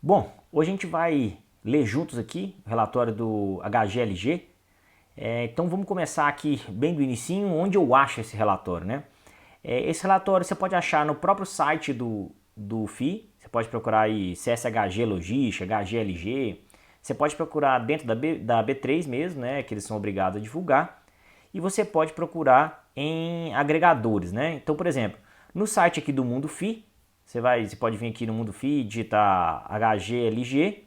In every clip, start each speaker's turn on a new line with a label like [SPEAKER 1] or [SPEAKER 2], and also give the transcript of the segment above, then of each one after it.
[SPEAKER 1] Bom, hoje a gente vai ler juntos aqui o relatório do HGLG. Então vamos começar aqui bem do inicinho, onde eu acho esse relatório, né? Esse relatório você pode achar no próprio site do FII, você pode procurar aí CSHG Logística, HGLG, você pode procurar dentro da B3 mesmo, né, que eles são obrigados a divulgar, e você pode procurar em agregadores, né? Então, por exemplo, no site aqui do Mundo FII, você pode vir aqui no Mundo FII, digitar HGLG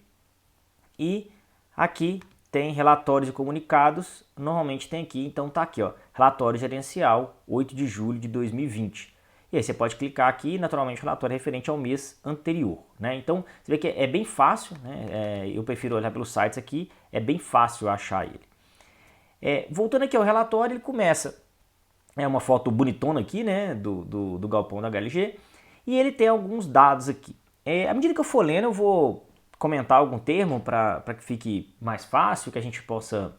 [SPEAKER 1] e aqui tem relatórios e comunicados, normalmente tem aqui, então tá aqui, ó, relatório gerencial 8 de julho de 2020. E aí você pode clicar aqui e naturalmente o relatório é referente ao mês anterior, né? Então você vê que é bem fácil, né? Eu prefiro olhar pelos sites aqui, é bem fácil achar ele. Voltando aqui ao relatório, ele começa, uma foto bonitona aqui, né, do galpão da HLG, e ele tem alguns dados aqui. À medida que eu for lendo, eu vou comentar algum termo para que fique mais fácil, que a gente possa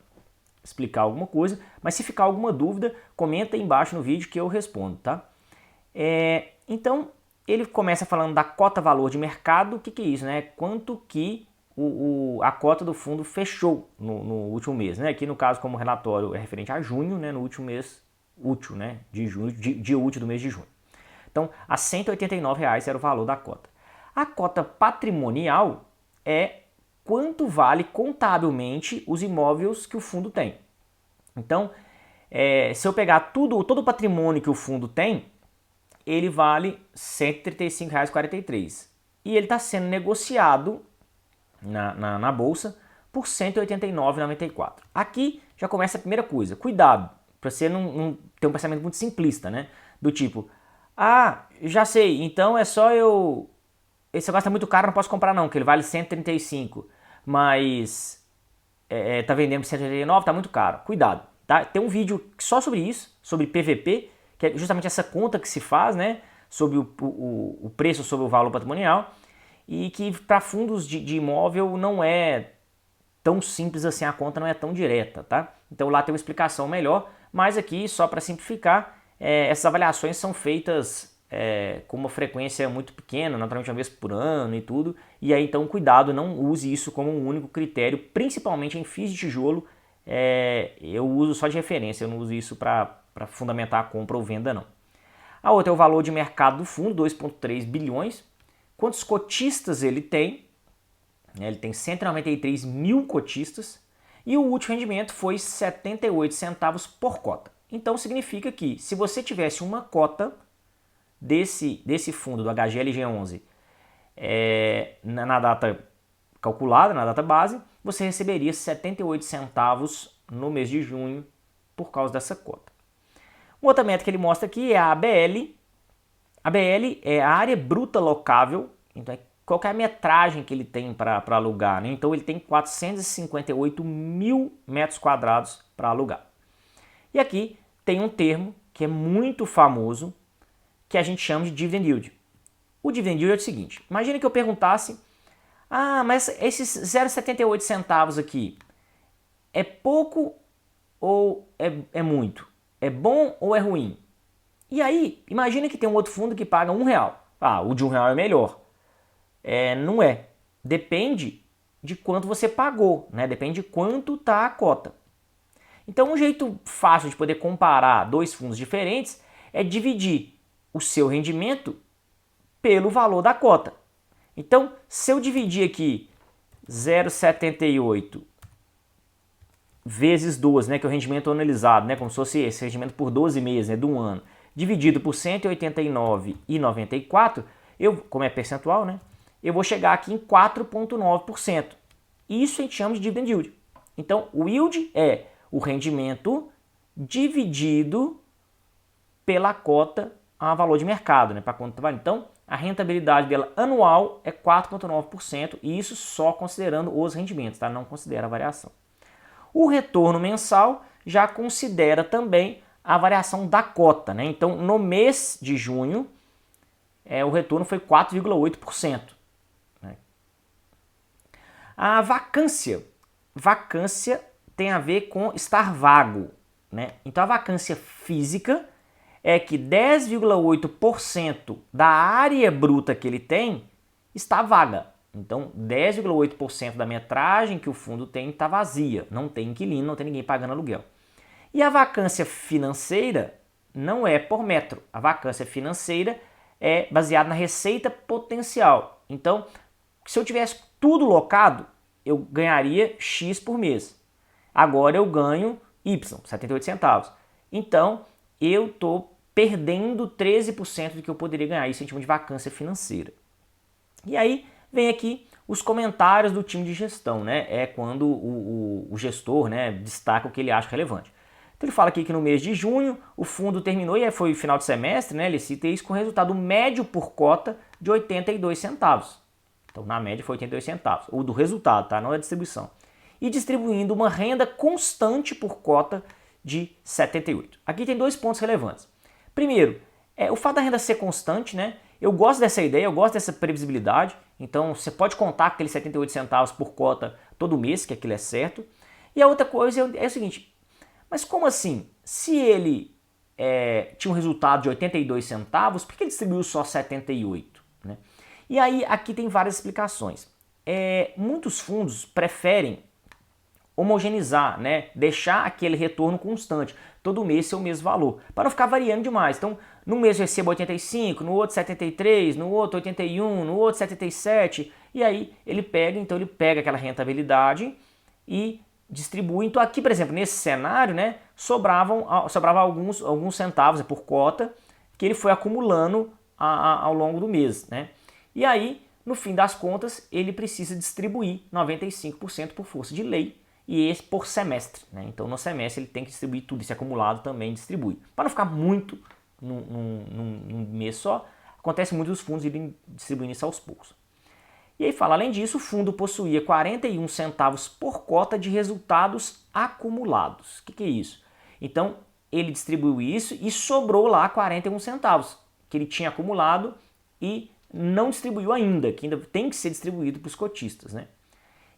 [SPEAKER 1] explicar alguma coisa, mas se ficar alguma dúvida, comenta aí embaixo no vídeo que eu respondo, tá? Então, ele começa falando da cota valor de mercado. O que é isso, né? Quanto que a cota do fundo fechou no último mês, né? Aqui no caso, como o relatório é referente a junho, né? No último mês útil, né? De junho, dia útil do mês de junho. Então, a R$ 189 era o valor da cota. A cota patrimonial é quanto vale contabilmente os imóveis que o fundo tem. Então, se eu pegar todo o patrimônio que o fundo tem, ele vale R$ 135,43. E ele está sendo negociado na bolsa por R$ 189,94. Aqui já começa a primeira coisa. Cuidado, para você não ter um pensamento muito simplista, né? Do tipo, já sei, então é só eu... Esse negócio tá muito caro, não posso comprar não, que ele vale 135, mas tá vendendo por 189, tá muito caro. Cuidado, tá? Tem um vídeo só sobre isso, sobre PVP, que é justamente essa conta que se faz, né, sobre o preço sobre o valor patrimonial, e que para fundos de imóvel não é tão simples assim, a conta não é tão direta, tá? Então lá tem uma explicação melhor, mas aqui, só para simplificar, essas avaliações são feitas com uma frequência muito pequena, naturalmente uma vez por ano e tudo, e aí então cuidado, não use isso como um único critério, principalmente em FIIs de tijolo. Eu uso só de referência, eu não uso isso para fundamentar a compra ou venda não. A outra é o valor de mercado do fundo, 2,3 bilhões, quantos cotistas ele tem, ele tem 193 mil cotistas, e o último rendimento foi 78 centavos por cota. Então significa que se você tivesse uma cota desse fundo do HGLG11 na data calculada, na data base, você receberia 78 centavos no mês de junho por causa dessa cota. Uma outra métrica que ele mostra aqui é a ABL. A ABL é a área bruta locável, então qual que é a metragem que ele tem para alugar, né? Então ele tem 458 mil metros quadrados para alugar. E aqui tem um termo que é muito famoso, que a gente chama de dividend yield. O dividend yield é o seguinte, imagina que eu perguntasse, mas esses 0,78 centavos aqui, é pouco ou é muito? É bom ou é ruim? E aí, imagina que tem um outro fundo que paga R$1. O de R$1 é melhor. Não é. Depende de quanto você pagou, né? Depende de quanto está a cota. Então, um jeito fácil de poder comparar dois fundos diferentes é dividir o seu rendimento pelo valor da cota. Então, se eu dividir aqui 0,78 vezes 12, né, que é o rendimento anualizado, né, como se fosse esse rendimento por 12 meses, né, de um ano, dividido por 189,94, como é percentual, né, eu vou chegar aqui em 4,9%. Isso a gente chama de dividend yield. Então, o yield é o rendimento dividido pela cota a valor de mercado, né, para quanto vale. Então, a rentabilidade dela anual é 4,9%, e isso só considerando os rendimentos, tá? Não considera a variação. O retorno mensal já considera também a variação da cota, né? Então, no mês de junho, o retorno foi 4,8%. Né? A vacância tem a ver com estar vago, né? Então, a vacância física é que 10,8% da área bruta que ele tem está vaga. Então, 10,8% da metragem que o fundo tem está vazia, não tem inquilino, não tem ninguém pagando aluguel. E a vacância financeira não é por metro. A vacância financeira é baseada na receita potencial. Então, se eu tivesse tudo locado, eu ganharia X por mês. Agora eu ganho Y, 78 centavos. Então, eu estou perdendo 13% do que eu poderia ganhar. Isso a gente chama de vacância financeira. E aí vem aqui os comentários do time de gestão, né? É quando o gestor, né, destaca o que ele acha relevante. Então ele fala aqui que no mês de junho o fundo terminou, e foi final de semestre, né? Ele cita isso com resultado médio por cota de 82 centavos. Então na média foi 82 centavos, ou do resultado, tá? Não é distribuição. E distribuindo uma renda constante por cota de 78. Aqui tem dois pontos relevantes. Primeiro, o fato da renda ser constante, né? Eu gosto dessa ideia, eu gosto dessa previsibilidade. Então você pode contar com aqueles 78 centavos por cota todo mês, que aquilo é certo. E a outra coisa é o seguinte, mas como assim? Se ele tinha um resultado de 82 centavos, por que ele distribuiu só 78? Né? E aí aqui tem várias explicações. Muitos fundos preferem homogeneizar, né? Deixar aquele retorno constante, todo mês ser o mesmo valor, para não ficar variando demais. Então, num mês eu recebo 85, no outro 73, no outro 81, no outro 77, e aí ele pega aquela rentabilidade e distribui. Então aqui, por exemplo, nesse cenário, né, sobrava alguns centavos por cota que ele foi acumulando ao longo do mês, né? E aí, no fim das contas, ele precisa distribuir 95% por força de lei, e esse por semestre, né? Então no semestre ele tem que distribuir tudo, esse acumulado também distribui. Para não ficar muito num mês só, acontece muito os fundos irem distribuindo isso aos poucos. E aí fala, além disso, o fundo possuía 41 centavos por cota de resultados acumulados. O que é isso? Então ele distribuiu isso e sobrou lá 41 centavos que ele tinha acumulado e não distribuiu ainda, que ainda tem que ser distribuído para os cotistas, né?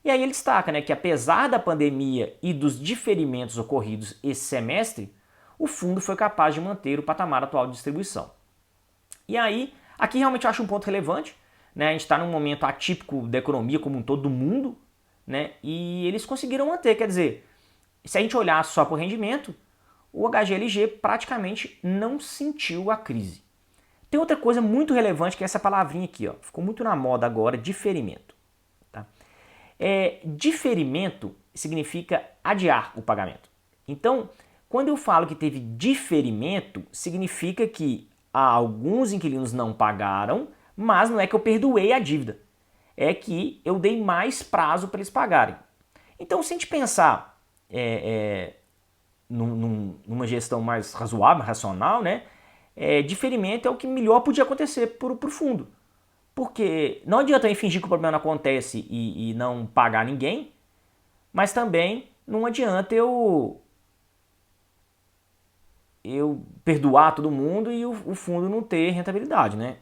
[SPEAKER 1] E aí ele destaca, né, que apesar da pandemia e dos diferimentos ocorridos esse semestre, o fundo foi capaz de manter o patamar atual de distribuição. E aí, aqui realmente eu acho um ponto relevante, né? A gente está num momento atípico da economia como um todo do mundo, né? E eles conseguiram manter, quer dizer, se a gente olhar só por rendimento, o HGLG praticamente não sentiu a crise. Tem outra coisa muito relevante que é essa palavrinha aqui, ó, ficou muito na moda agora, diferimento. Tá? Diferimento significa adiar o pagamento. Então, quando eu falo que teve diferimento, significa que alguns inquilinos não pagaram, mas não é que eu perdoei a dívida, é que eu dei mais prazo para eles pagarem. Então, se a gente pensar numa gestão mais razoável, racional, né, diferimento é o que melhor podia acontecer para o fundo. Porque não adianta eu fingir que o problema não acontece e não pagar ninguém, mas também não adianta eu perdoar todo mundo e o fundo não ter rentabilidade, né?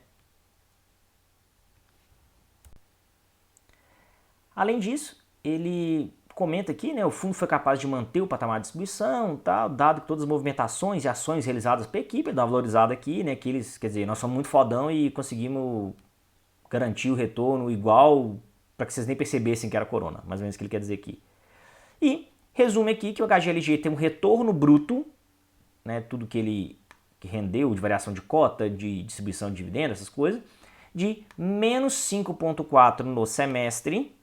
[SPEAKER 1] Além disso, ele comenta aqui, né, o fundo foi capaz de manter o patamar de distribuição, tal, dado que todas as movimentações e ações realizadas pela equipe, dá uma valorizada aqui, né, que eles, quer dizer, nós somos muito fodão e conseguimos garantir o retorno igual para que vocês nem percebessem que era corona, mais ou menos o que ele quer dizer aqui. E resume aqui que o HGLG tem um retorno bruto, né, tudo que ele rendeu de variação de cota, de distribuição de dividendos, essas coisas, de menos 5,4% no semestre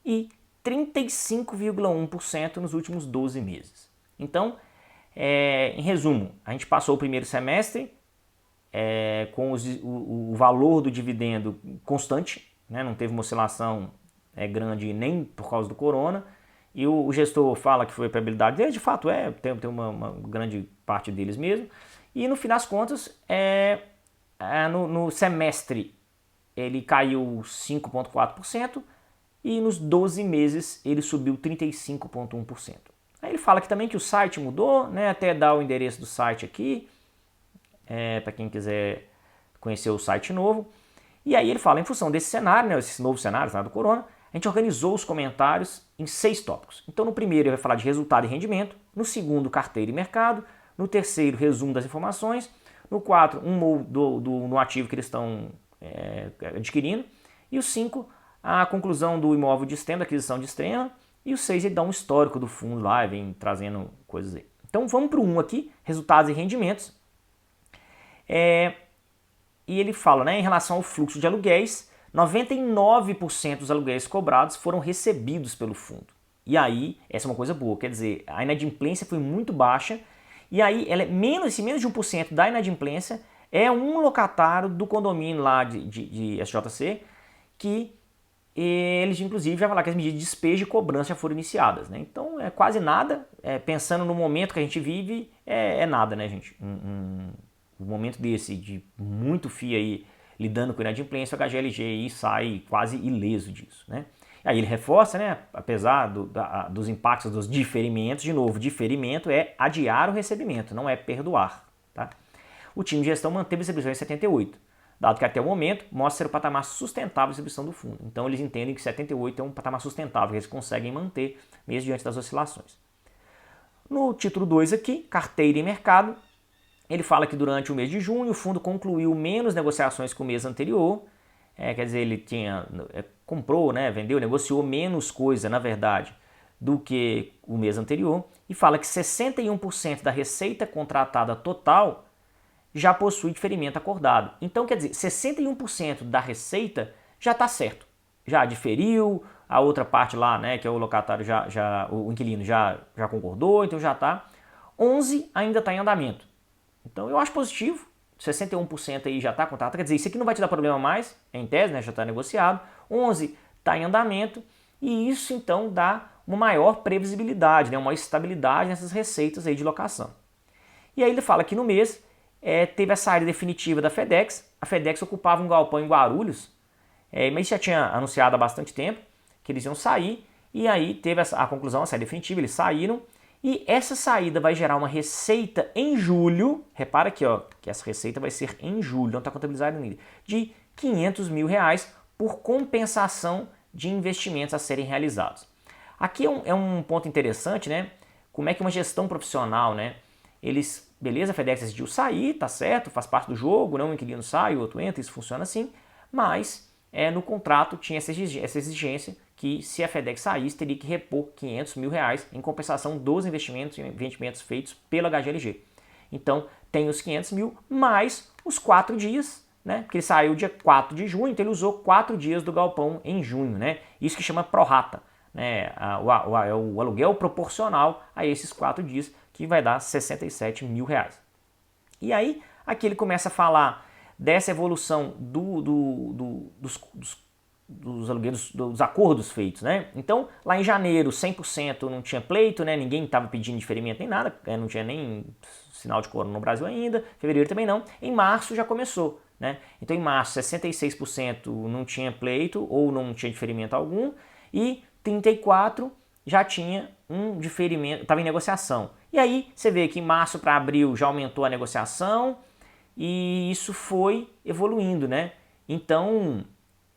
[SPEAKER 1] e 35,1% nos últimos 12 meses. Então, em resumo, a gente passou o primeiro semestre com o valor do dividendo constante, né, não teve uma oscilação grande nem por causa do corona, e o gestor fala que foi a probabilidade dele, de fato tem uma grande parte deles mesmo, e no fim das contas, no semestre ele caiu 5,4%, e nos 12 meses ele subiu 35,1%. Aí ele fala aqui também que o site mudou, né, até dá o endereço do site aqui, para quem quiser conhecer o site novo. E aí ele fala, em função desse cenário, né, esse novo cenário do corona, a gente organizou os comentários em 6 tópicos. Então no primeiro ele vai falar de resultado e rendimento, no segundo carteira e mercado, no terceiro resumo das informações, no 4 no ativo que eles estão adquirindo, e o 5 a conclusão do imóvel de extrema, da aquisição de extrema, e o 6 ele dá um histórico do fundo lá, e vem trazendo coisas aí. Então vamos para o 1 aqui, resultados e rendimentos. E ele fala, né, em relação ao fluxo de aluguéis, 99% dos aluguéis cobrados foram recebidos pelo fundo. E aí, essa é uma coisa boa, quer dizer, a inadimplência foi muito baixa, e aí ela é menos de 1% da inadimplência é um locatário do condomínio lá de SJC, que eles inclusive já falaram que as medidas de despejo e cobrança já foram iniciadas, né? Então é quase nada, pensando no momento que a gente vive, é nada, né, gente? Um momento desse de muito FII aí lidando com inadimplência, o HGLG aí sai quase ileso disso, né? Aí ele reforça, né, apesar dos impactos dos diferimentos, de novo, diferimento é adiar o recebimento, não é perdoar, tá? O time de gestão manteve a distribuição em 78, dado que até o momento mostra ser o patamar sustentável de distribuição do fundo. Então eles entendem que 78 é um patamar sustentável, que eles conseguem manter mesmo diante das oscilações. No título 2 aqui, carteira e mercado, ele fala que durante o mês de junho o fundo concluiu menos negociações que o mês anterior, quer dizer, ele comprou, né, vendeu, negociou menos coisa, na verdade, do que o mês anterior, e fala que 61% da receita contratada total já possui diferimento acordado. Então, quer dizer, 61% da receita já está certo, já diferiu, a outra parte lá, né, que é o locatário, o inquilino já concordou, então já está. 11 ainda está em andamento. Então eu acho positivo, 61% aí já está contratado, quer dizer, isso aqui não vai te dar problema mais, em tese, né, já está negociado, 11 está em andamento, e isso então dá uma maior previsibilidade, né, uma estabilidade nessas receitas aí de locação. E aí ele fala que no mês teve a saída definitiva da FedEx, a FedEx ocupava um galpão em Guarulhos, mas já tinha anunciado há bastante tempo que eles iam sair, e aí teve a conclusão, a saída definitiva, eles saíram, e essa saída vai gerar uma receita em julho, repara aqui, ó, que essa receita vai ser em julho, não está contabilizada ainda, de R$500 mil por compensação de investimentos a serem realizados. Aqui é um ponto interessante, né? Como é que uma gestão profissional, né? Beleza, a FedEx decidiu sair, tá certo, faz parte do jogo, não, um inquilino sai, o outro entra, isso funciona assim, mas no contrato tinha essa exigência que se a FedEx saísse, teria que repor R$500 mil em compensação dos investimentos feitos pela HGLG. Então, tem os 500 mil mais os 4 dias, né? Porque ele saiu dia 4 de junho, então ele usou 4 dias do galpão em junho, né? Isso que chama prorata, né? O aluguel proporcional a esses 4 dias, que vai dar R$67 mil. E aí, aqui ele começa a falar dessa evolução dos aluguéis, dos acordos feitos, né? Então, lá em janeiro, 100% não tinha pleito, né? Ninguém estava pedindo diferimento nem nada, não tinha nem sinal de corona no Brasil ainda, fevereiro também não. Em março já começou, né? Então, em março, 66% não tinha pleito ou não tinha diferimento algum, e 34% já tinha um diferimento, estava em negociação. E aí, você vê que em março para abril já aumentou a negociação, e isso foi evoluindo, né? Então,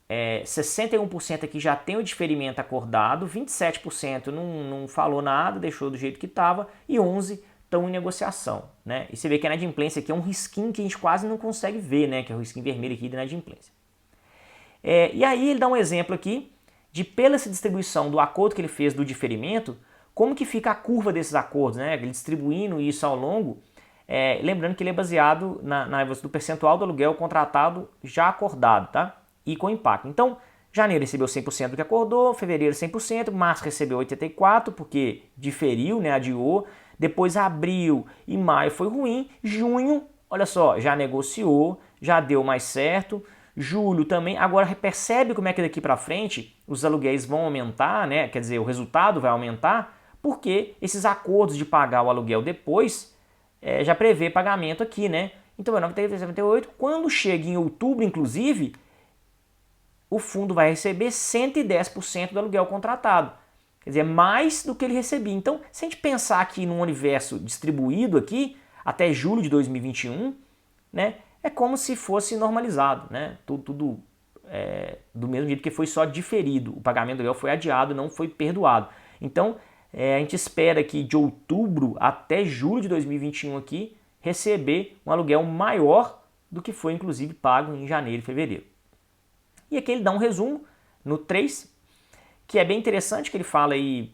[SPEAKER 1] 61% aqui já tem o diferimento acordado, 27% não falou nada, deixou do jeito que estava, e 11% estão em negociação, né? E você vê que a inadimplência aqui é um risquinho que a gente quase não consegue ver, né? Que é o risquinho vermelho aqui da inadimplência. E aí ele dá um exemplo aqui de, pela essa distribuição do acordo que ele fez do diferimento, como que fica a curva desses acordos, né? Ele distribuindo isso ao longo, lembrando que ele é baseado do percentual do aluguel contratado já acordado, tá? E com impacto. Então, janeiro recebeu 100% do que acordou, fevereiro 100%, março recebeu 84% porque diferiu, né, adiou, depois abril e maio foi ruim, junho, olha só, já negociou, já deu mais certo, julho também, agora percebe como é que daqui para frente os aluguéis vão aumentar, né, quer dizer, o resultado vai aumentar, porque esses acordos de pagar o aluguel depois já prevê pagamento aqui, né, então é 98, quando chega em outubro, inclusive, o fundo vai receber 110% do aluguel contratado. Quer dizer, mais do que ele recebia. Então, se a gente pensar aqui num universo distribuído aqui, até julho de 2021, né, é como se fosse normalizado, né? Tudo do mesmo jeito que foi só diferido. O pagamento do aluguel foi adiado, não foi perdoado. Então, a gente espera aqui de outubro até julho de 2021 aqui, receber um aluguel maior do que foi, inclusive, pago em janeiro e fevereiro. E aqui ele dá um resumo, no 3, que é bem interessante, que ele fala aí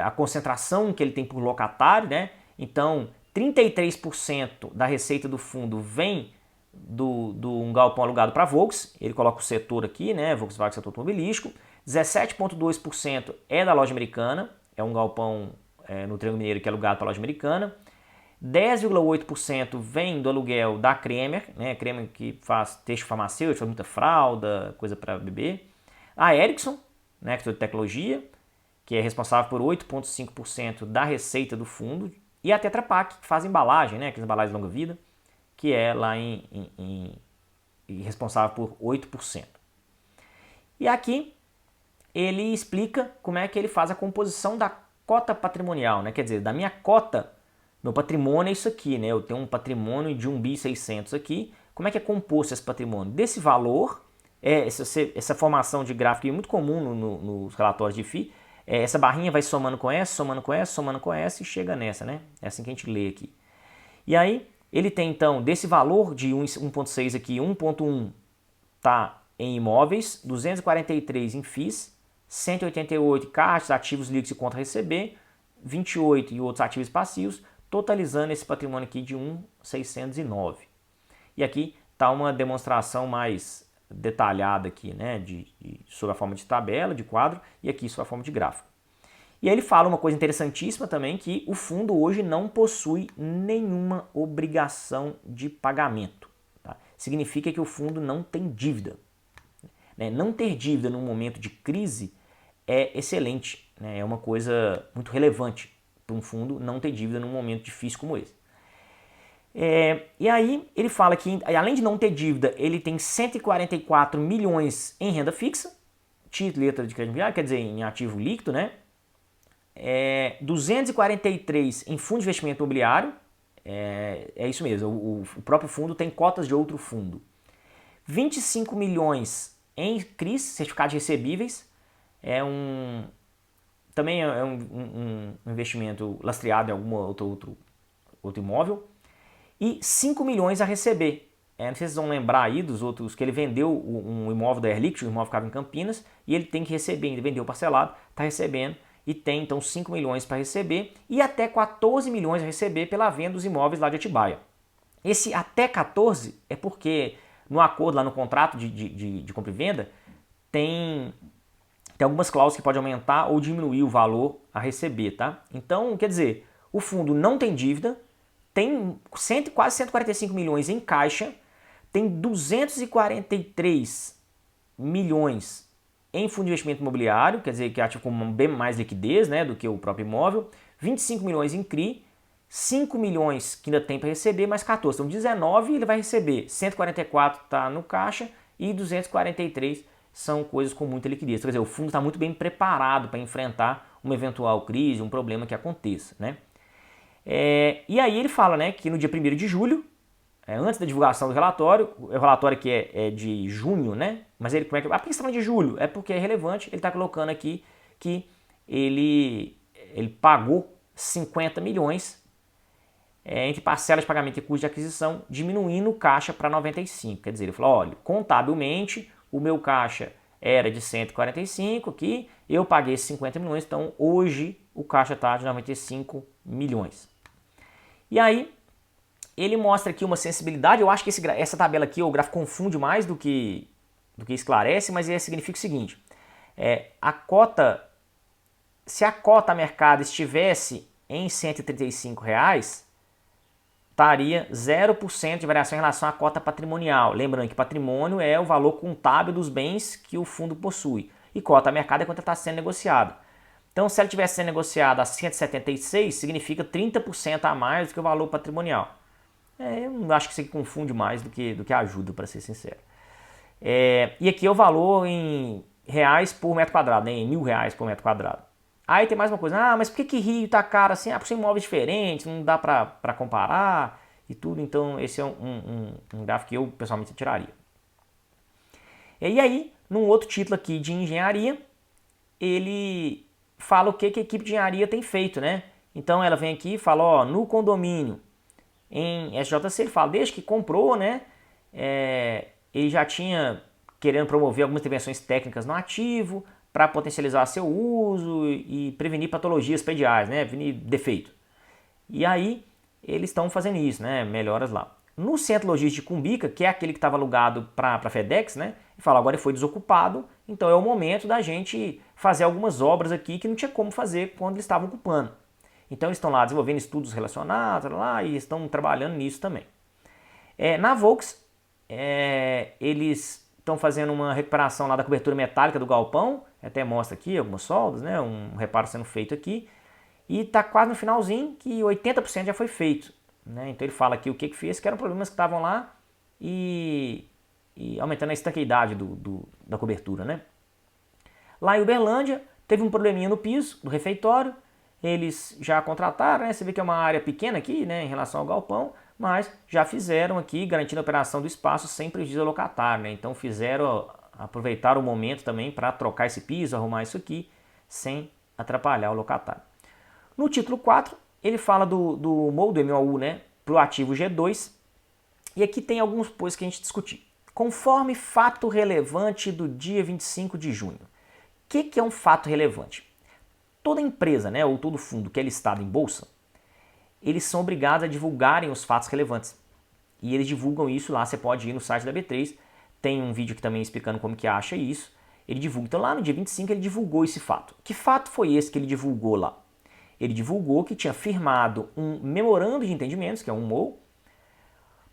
[SPEAKER 1] a concentração que ele tem por locatário, né? Então, 33% da receita do fundo vem do um galpão alugado para Volks, ele coloca o setor aqui, né? Volkswagen setor automobilístico. 17,2% é da loja americana, é um galpão no Triângulo Mineiro que é alugado para a loja americana. 10,8% vem do aluguel da Kremer, né? Kremer que faz texto farmacêutico, faz muita fralda, coisa para bebê. A Ericsson, né, que é de tecnologia, que é responsável por 8,5% da receita do fundo. E a Tetra Pak, que faz embalagem, né, aquelas embalagens de longa vida, que é lá responsável por 8%. E aqui ele explica como é que ele faz a composição da cota patrimonial, né? Quer dizer, da minha cota, meu patrimônio é isso aqui, né? Eu tenho um patrimônio de 1.600 aqui. Como é que é composto esse patrimônio? Desse valor, essa formação de gráfico é muito comum nos relatórios de FI. Essa barrinha vai somando com essa, somando com essa, somando com essa e chega nessa, né? É assim que a gente lê aqui. E aí, ele tem então, desse valor de 1,6 aqui, 1,1 está em imóveis, 243 em FIIs, 188 caixas, ativos líquidos e contra receber, 28 e outros ativos passivos, totalizando esse patrimônio aqui de 1.609. E aqui está uma demonstração mais detalhada aqui, né, sobre a forma de tabela, de quadro, e aqui sobre a forma de gráfico. E aí ele fala uma coisa interessantíssima também, que o fundo hoje não possui nenhuma obrigação de pagamento. Tá? Significa que o fundo não tem dívida. Né? Não ter dívida num momento de crise é excelente, né? É uma coisa muito relevante para um fundo não ter dívida num momento difícil como esse. E aí ele fala que, além de não ter dívida, ele tem 144 milhões em renda fixa, título, letra de crédito imobiliário, quer dizer, em ativo líquido, né? 243 em fundo de investimento imobiliário, é isso mesmo, o próprio fundo tem cotas de outro fundo. 25 milhões em CRIs, certificados recebíveis, também é um investimento lastreado em algum outro imóvel. E 5 milhões a receber. Não sei se vocês vão lembrar aí dos outros, que ele vendeu um imóvel da Air Liquide, o imóvel ficava em Campinas, e ele tem que receber, ele vendeu parcelado, está recebendo, e tem então 5 milhões para receber, e até 14 milhões a receber pela venda dos imóveis lá de Atibaia. Esse até 14 é porque no acordo, lá no contrato de compra e venda, tem algumas cláusulas que podem aumentar ou diminuir o valor a receber, tá? Então, quer dizer, o fundo não tem dívida, tem quase 145 milhões em caixa, tem 243 milhões em fundo de investimento imobiliário, quer dizer que é ativo com bem mais liquidez, né, do que o próprio imóvel, 25 milhões em CRI, 5 milhões que ainda tem para receber, mais 14, então 19 ele vai receber, 144 está no caixa e 243 são coisas com muita liquidez. Quer dizer, o fundo está muito bem preparado para enfrentar uma eventual crise, um problema que aconteça, né? E aí ele fala, né, que no dia 1º de julho, antes da divulgação do relatório, o relatório aqui é de junho, né? Mas ele, como é que... por que você tá falando de julho? É porque é relevante, ele está colocando aqui que ele pagou 50 milhões entre parcelas de pagamento e custo de aquisição, diminuindo o caixa para 95. Quer dizer, ele falou, olha, contabilmente, o meu caixa era de 145 aqui, eu paguei 50 milhões, então hoje o caixa está de 95 milhões. E aí, ele mostra aqui uma sensibilidade, eu acho que essa tabela aqui, o gráfico confunde mais do que esclarece, mas significa o seguinte, se a cota a mercado estivesse em R$ 135, estaria 0% de variação em relação à cota patrimonial. Lembrando que patrimônio é o valor contábil dos bens que o fundo possui. E cota a mercado é quanto está sendo negociada. Então, se ela estivesse sendo negociada a 176, significa 30% a mais do que o valor patrimonial. Eu acho que isso aqui confunde mais do que ajuda, para ser sincero. E aqui é o valor em reais por metro quadrado, né? Em R$1.000 por metro quadrado. Aí tem mais uma coisa, mas por que Rio está caro assim? Porque são imóveis diferentes, não dá para comparar e tudo. Então, esse é um gráfico que eu pessoalmente tiraria. E aí, num outro título aqui de engenharia, ele fala o que a equipe de engenharia tem feito, né? Então ela vem aqui e fala, no condomínio, em SJC, ele fala, desde que comprou, né? Ele já tinha querendo promover algumas intervenções técnicas no ativo para potencializar seu uso e prevenir patologias prediais, né, prevenir defeito. E aí eles estão fazendo isso, né, melhoras lá. No centro logístico de Cumbica, que é aquele que estava alugado para a FedEx, né, ele fala, agora ele foi desocupado, então é o momento da gente fazer algumas obras aqui que não tinha como fazer quando eles estavam ocupando. Então eles estão lá desenvolvendo estudos relacionados lá, e estão trabalhando nisso também. Na Volks, eles estão fazendo uma recuperação lá da cobertura metálica do galpão, até mostra aqui algumas soldas, né, um reparo sendo feito aqui, e está quase no finalzinho que 80% já foi feito. Né? Então ele fala aqui o que fez, que eram problemas que estavam lá e aumentando a estanqueidade da cobertura. Né? Lá em Uberlândia teve um probleminha no piso do refeitório, eles já contrataram, né? Você vê que é uma área pequena aqui, né, em relação ao galpão, mas já fizeram aqui, garantindo a operação do espaço sem prejuízo ao locatário. Né? Então aproveitaram o momento também para trocar esse piso, arrumar isso aqui, sem atrapalhar o locatário. No título 4, ele fala do MOU, do MOU, né, para o ativo G2, e aqui tem alguns coisas que a gente discutir. Conforme fato relevante do dia 25 de junho. O que é um fato relevante? Toda empresa, né, ou todo fundo que é listado em bolsa, eles são obrigados a divulgarem os fatos relevantes. E eles divulgam isso lá, você pode ir no site da B3, tem um vídeo aqui também explicando como que acha isso. Ele divulga. Então lá no dia 25 ele divulgou esse fato. Que fato foi esse que ele divulgou lá? Ele divulgou que tinha firmado um memorando de entendimentos, que é um MOU,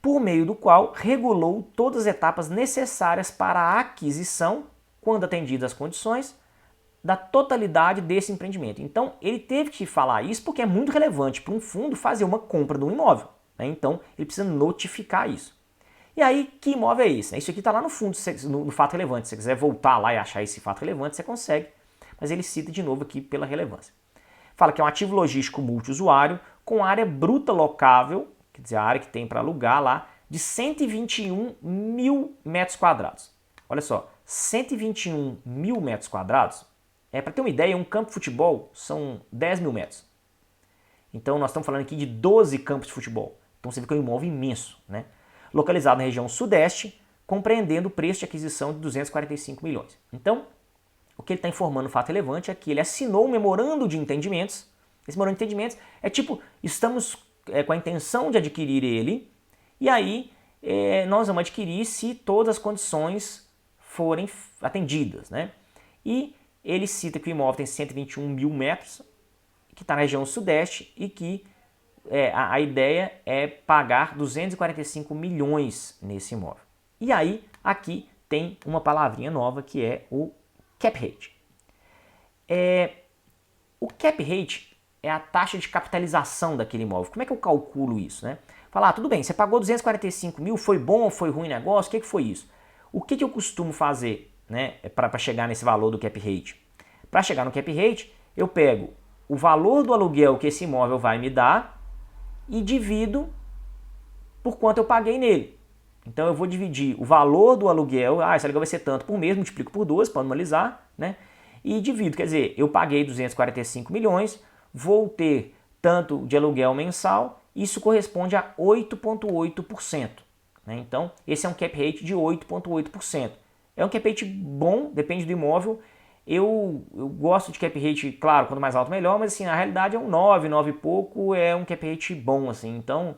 [SPEAKER 1] por meio do qual regulou todas as etapas necessárias para a aquisição, quando atendidas as condições, da totalidade desse empreendimento. Então, ele teve que falar isso porque é muito relevante para um fundo fazer uma compra de um imóvel. Né? Então, ele precisa notificar isso. E aí, que imóvel é esse? Isso aqui está lá no fundo, no fato relevante. Se você quiser voltar lá e achar esse fato relevante, você consegue. Mas ele cita de novo aqui pela relevância. Fala que é um ativo logístico multiusuário com área bruta locável, quer dizer, a área que tem para alugar lá, de 121 mil metros quadrados. Olha só, 121 mil metros quadrados, para ter uma ideia, um campo de futebol são 10 mil metros. Então nós estamos falando aqui de 12 campos de futebol. Então você vê que é um imóvel imenso, né? Localizado na região sudeste, compreendendo o preço de aquisição de 245 milhões. Então, o que ele está informando no fato relevante é que ele assinou um memorando de entendimentos. Esse memorando de entendimentos é tipo, estamos com a intenção de adquirir ele, e aí nós vamos adquirir se todas as condições forem atendidas. Né? E ele cita que o imóvel tem 121 mil metros, que está na região sudeste, e que a ideia é pagar 245 milhões nesse imóvel. E aí, aqui tem uma palavrinha nova que é o cap rate. O cap rate é a taxa de capitalização daquele imóvel. Como é que eu calculo isso? Né? Falar, tudo bem, você pagou 245 mil, foi bom ou foi ruim negócio? O que foi isso? O que eu costumo fazer, né, para chegar nesse valor do cap rate? Para chegar no cap rate, eu pego o valor do aluguel que esse imóvel vai me dar e divido por quanto eu paguei nele. Então eu vou dividir o valor do aluguel, esse aluguel vai ser tanto por mês, multiplico por 2 para anualizar, né? E divido, quer dizer, eu paguei 245 milhões, vou ter tanto de aluguel mensal, isso corresponde a 8,8%. Né? Então esse é um cap rate de 8,8%. É um cap rate bom, depende do imóvel. Eu gosto de cap rate, claro, quanto mais alto melhor, mas assim, na realidade é um 9 e pouco, é um cap rate bom, assim, então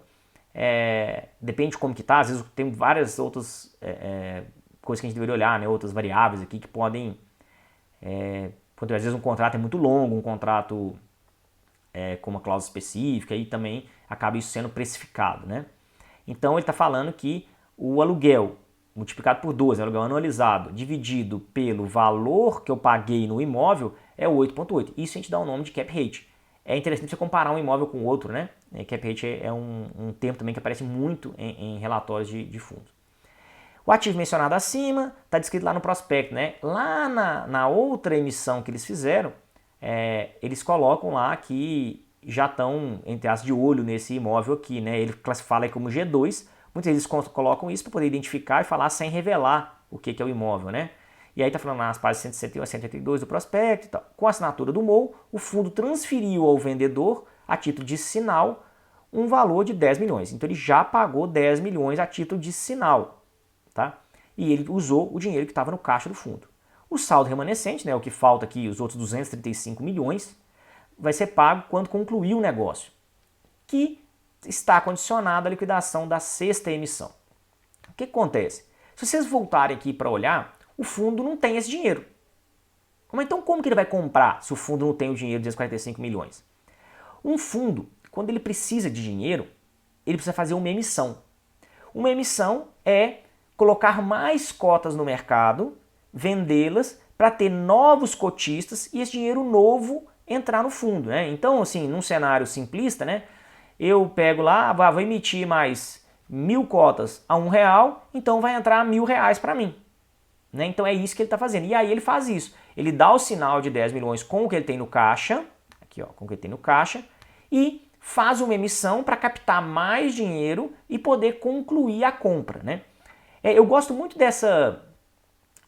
[SPEAKER 1] depende de como que tá, às vezes tem várias outras coisas que a gente deveria olhar, né, outras variáveis aqui que podem, às vezes um contrato é muito longo, um contrato com uma cláusula específica, e também acaba isso sendo precificado, né. Então ele está falando que o aluguel multiplicado por 12, aluguel anualizado, dividido pelo valor que eu paguei no imóvel, é 8,8. Isso a gente dá o nome de cap rate. É interessante você comparar um imóvel com outro, né? Cap rate é um termo também que aparece muito em relatórios de fundos. O ativo mencionado acima está descrito lá no prospecto, né? Lá na outra emissão que eles fizeram, eles colocam lá que já estão, entre aspas, de olho nesse imóvel aqui, né? Ele classifica como G2, muitas vezes eles colocam isso para poder identificar e falar sem revelar o que é o imóvel, né? E aí está falando nas páginas 161 a 182 do prospecto e tal. Com a assinatura do MOU, o fundo transferiu ao vendedor, a título de sinal, um valor de 10 milhões. Então ele já pagou 10 milhões a título de sinal, tá? e ele usou o dinheiro que estava no caixa do fundo. O saldo remanescente, né, o que falta aqui, os outros 235 milhões, vai ser pago quando concluir o negócio, que está condicionado à liquidação da sexta emissão. O que acontece? Se vocês voltarem aqui para olhar, o fundo não tem esse dinheiro. Mas então como que ele vai comprar se o fundo não tem o dinheiro de 245 milhões? Um fundo, quando ele precisa de dinheiro, ele precisa fazer uma emissão. Uma emissão é colocar mais cotas no mercado, vendê-las para ter novos cotistas e esse dinheiro novo entrar no fundo, né? Então, assim, num cenário simplista, né? Eu pego lá, vou emitir mais 1.000 cotas a R$1, então vai entrar R$1.000 para mim. Né? Então é isso que ele está fazendo. E aí ele faz isso. Ele dá o sinal de 10 milhões com o que ele tem no caixa, aqui ó, com o que ele tem no caixa, e faz uma emissão para captar mais dinheiro e poder concluir a compra, né? Eu gosto muito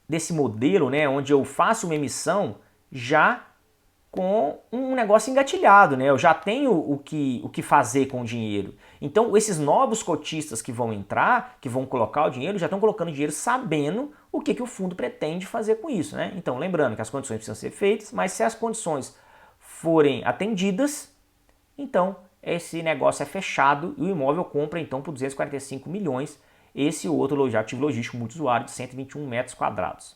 [SPEAKER 1] desse modelo, né, onde eu faço uma emissão já com um negócio engatilhado, né? Eu já tenho o que fazer com o dinheiro. Então, esses novos cotistas que vão entrar, que vão colocar o dinheiro, já estão colocando dinheiro sabendo o que o fundo pretende fazer com isso, né? Então, lembrando que as condições precisam ser feitas, mas se as condições forem atendidas, então esse negócio é fechado e o imóvel compra então por 245 milhões esse outro ativo logístico multiusuário de 121 metros quadrados.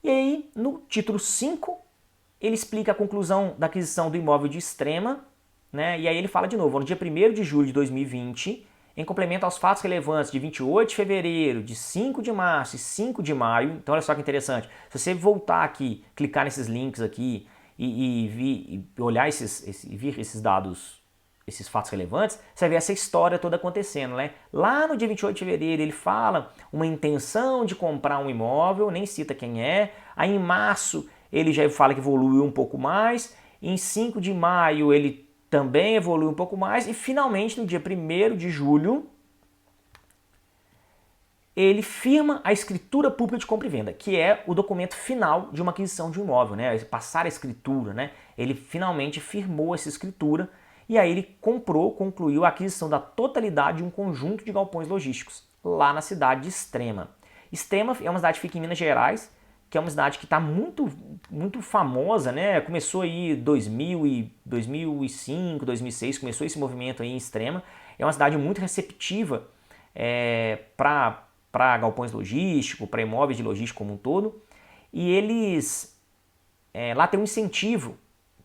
[SPEAKER 1] E aí, no título 5, ele explica a conclusão da aquisição do imóvel de Extrema, né? E aí ele fala de novo, no dia 1º de julho de 2020, em complemento aos fatos relevantes de 28 de fevereiro, de 5 de março e 5 de maio, então olha só que interessante, se você voltar aqui, clicar nesses links aqui e olhar vir esses dados, esses fatos relevantes, você vai ver essa história toda acontecendo, né? Lá no dia 28 de fevereiro ele fala uma intenção de comprar um imóvel, nem cita quem é, aí em março ele já fala que evoluiu um pouco mais, em 5 de maio ele também evolui um pouco mais e finalmente no dia 1º de julho ele firma a escritura pública de compra e venda, que é o documento final de uma aquisição de um imóvel, né? Passar a escritura, né? Ele finalmente firmou essa escritura e aí ele concluiu a aquisição da totalidade de um conjunto de galpões logísticos lá na cidade de Extrema. Extrema é uma cidade que fica em Minas Gerais, que é uma cidade que está muito famosa, né? Começou aí 2005, 2006, começou esse movimento aí em Extrema. É uma cidade muito receptiva para galpões logísticos, para imóveis de logística como um todo. E eles lá tem um incentivo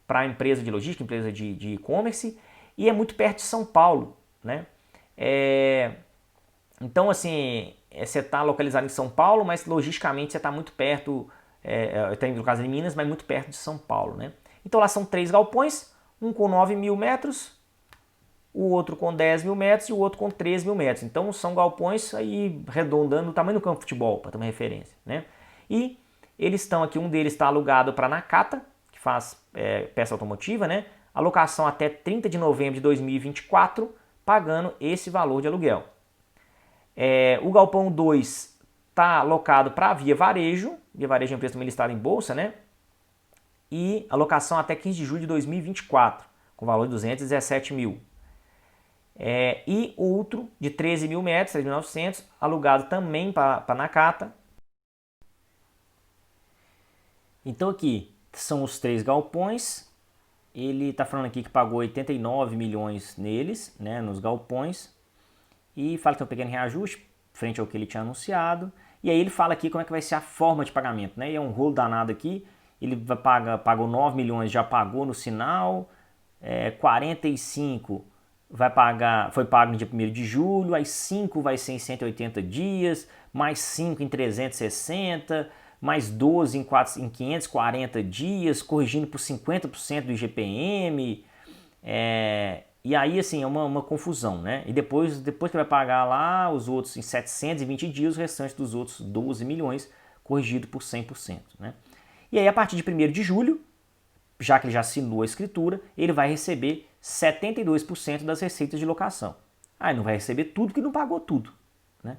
[SPEAKER 1] para a empresa de logística, empresa de e-commerce, e é muito perto de São Paulo, né? Então, assim, você está localizado em São Paulo, mas logisticamente você está muito perto, no caso de Minas, mas muito perto de São Paulo, né? Então lá são 3 galpões, um com 9.000 metros, o outro com 10.000 metros e o outro com 13.000 metros. Então são galpões aí arredondando o tamanho do campo de futebol, para ter uma referência, né? E eles estão aqui, um deles está alugado para a Nakata, que faz peça automotiva, né? A locação até 30 de novembro de 2024, pagando esse valor de aluguel. O galpão 2 está alocado para a Via Varejo é uma empresa também listada em bolsa, né? E a locação até 15 de julho de 2024, com valor de 217 mil. E outro de 13.000 metros, 3.900, alugado também para a Nakata. Então aqui são os 3 galpões. Ele está falando aqui que pagou 89 milhões neles, né, nos galpões. E fala que tem um pequeno reajuste frente ao que ele tinha anunciado. E aí ele fala aqui como é que vai ser a forma de pagamento, né? E é um rolo danado aqui. Ele pagou 9 milhões, já pagou no sinal. 45 foi pago no dia 1º de julho. Aí 5 vai ser em 180 dias. Mais 5 em 360. Mais 12 em 540 dias. Corrigindo por 50% do IGPM. E aí, assim, é uma confusão, né? E depois que vai pagar lá os outros em 720 dias, o restante dos outros 12 milhões, corrigido por 100%, né? E aí, a partir de 1º de julho, já que ele já assinou a escritura, ele vai receber 72% das receitas de locação. Aí não vai receber tudo que não pagou tudo, né?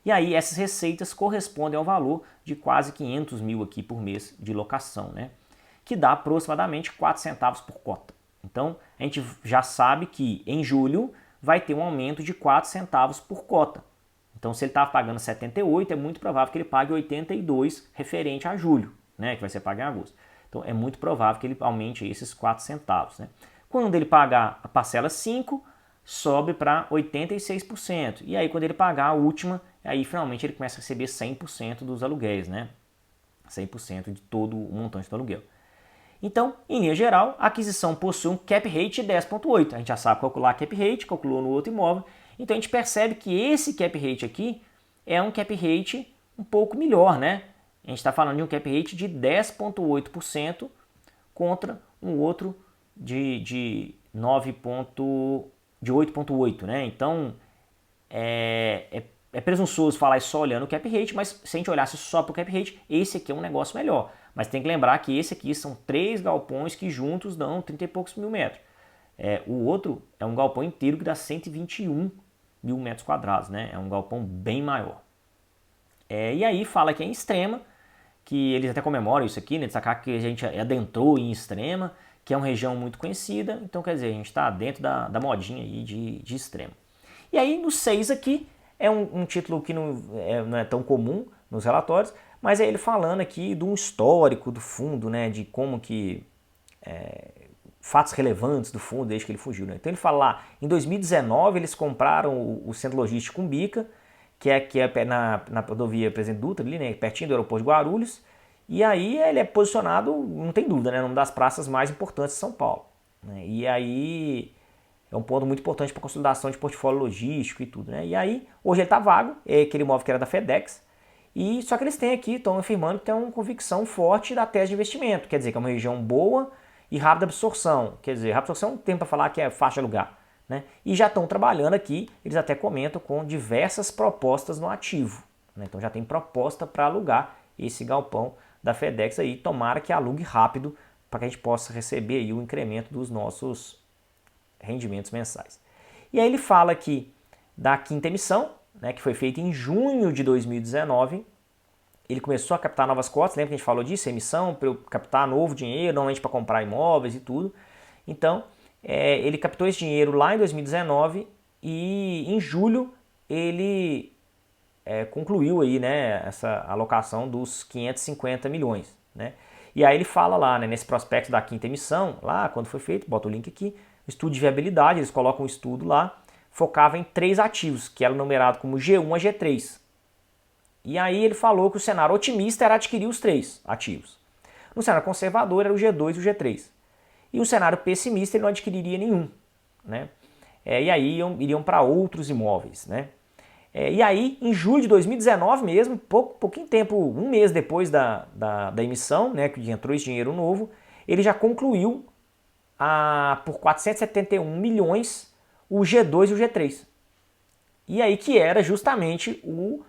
[SPEAKER 1] E aí, essas receitas correspondem ao valor de quase 500 mil aqui por mês de locação, né? Que dá aproximadamente 4 centavos por cota. Então, a gente já sabe que em julho vai ter um aumento de 4 centavos por cota. Então, Então, se ele estava pagando 78, é muito provável que ele pague 82 referente a julho, né, que vai ser pago em agosto. Então, é muito provável que ele aumente esses 4 centavos. Né? Quando ele pagar a parcela 5, sobe para 86%. E aí, quando ele pagar a última, aí finalmente ele começa a receber 100% dos aluguéis, né? 100% de todo o montante do aluguel. Então, em linha geral, a aquisição possui um cap rate de 10,8. A gente já sabe calcular cap rate, calculou no outro imóvel. Então, a gente percebe que esse cap rate aqui é um cap rate um pouco melhor, né? A gente está falando de um cap rate de 10,8% contra um outro de 8,8, né? Então, é presunçoso falar só olhando o cap rate, mas se a gente olhasse só para o cap rate, esse aqui é um negócio melhor. Mas tem que lembrar que esse aqui são 3 galpões que juntos dão 30 e poucos mil metros. O outro é um galpão inteiro que dá 121 mil metros quadrados, né? É um galpão bem maior. E aí fala que é em Extrema, que eles até comemoram isso aqui, né? De sacar que a gente adentrou em Extrema, que é uma região muito conhecida. Então, quer dizer, a gente está dentro da modinha aí de Extrema. E aí, no 6 aqui, é um título que não é tão comum nos relatórios, mas é ele falando aqui de um histórico do fundo, né, de como que fatos relevantes do fundo desde que ele fugiu. Né? Então ele fala lá, em 2019 eles compraram o centro logístico Cumbica, que é na rodovia Presidente Dutra, ali, né, pertinho do aeroporto de Guarulhos, e aí ele é posicionado, não tem dúvida, né, numa das praças mais importantes de São Paulo. Né? E aí é um ponto muito importante para a consolidação de portfólio logístico e tudo. Né? E aí, hoje ele está vago, é aquele imóvel que era da FedEx, e só que eles têm aqui, estão afirmando que tem uma convicção forte da tese de investimento, quer dizer, que é uma região boa e rápida absorção, quer dizer, rápida absorção tem para falar que é fácil de alugar. Né? E já estão trabalhando aqui, eles até comentam com diversas propostas no ativo. Né? Então já tem proposta para alugar esse galpão da FedEx aí, tomara que alugue rápido para que a gente possa receber aí o incremento dos nossos rendimentos mensais. E aí ele fala aqui da quinta emissão, né, que foi feita em junho de 2019. Ele começou a captar novas cotas, lembra que a gente falou disso? Emissão para eu captar novo dinheiro, normalmente para comprar imóveis e tudo. Então, ele captou esse dinheiro lá em 2019 e em julho ele concluiu aí, né, essa alocação dos 550 milhões. Né? E aí ele fala lá, né, nesse prospecto da quinta emissão, lá quando foi feito, bota o link aqui, estudo de viabilidade, eles colocam um estudo lá, focava em 3 ativos, que eram numerados como G1 a G3. E aí ele falou que o cenário otimista era adquirir os 3 ativos. No cenário conservador era o G2 e o G3. E o cenário pessimista ele não adquiriria nenhum. Né? E aí iriam para outros imóveis. Né? E aí, em julho de 2019 mesmo, pouquinho tempo, um mês depois da emissão, né, que entrou esse dinheiro novo, ele já concluiu por 471 milhões o G2 e o G3. E aí que era justamente o